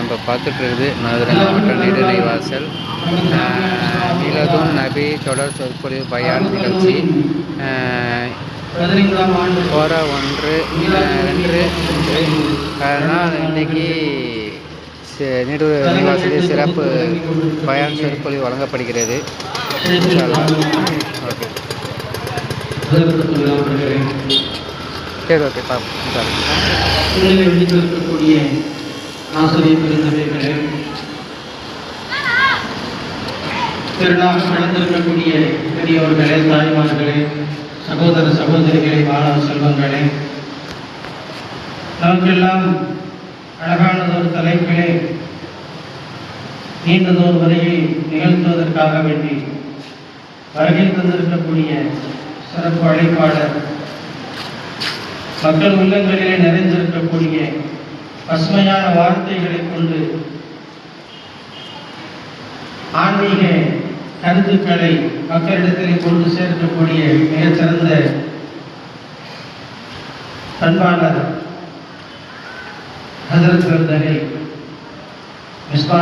நம்ம பார்த்துட்ருக்குது மதுரை மாவட்டம் நீரிணை வாசல் மீலதுன் நபி தொடர் சொற்பொழிவு பயான் நிகழ்ச்சி போற 1 2 அதனால் இன்றைக்கி நீரிணை வாசலில் சிறப்பு பயான் சொற்பொழிவு வழங்கப்படுகிறது. ஓகே சரி, ஓகே பார்ப்போம். இருக்கக்கூடிய ஆசிரியர் பெருந்தவைகளே, திருநாக நடந்திருக்கக்கூடிய பெரியவர்களே, தாய்மார்களே, சகோதர சகோதரிகளே, மாணவ செல்வங்களே, நமக்கெல்லாம் அழகானதொரு தலைப்பிலே நீண்டதோர் வரையை நிகழ்த்துவதற்காக வேண்டி வருகை தந்திருக்கக்கூடிய சிறப்பு அழைப்பாளர், மக்கள் உள்ளங்களிலே நிறைந்திருக்கக்கூடிய பசுமையான வார்த்தைகளை கொண்டு ஆன்மீக கருத்துக்களை மக்களிடத்திலே கொண்டு சேர்க்கக்கூடிய மிகச்சிறந்த பண்பாளர் ஹஜ்ரத் மிஸ்பா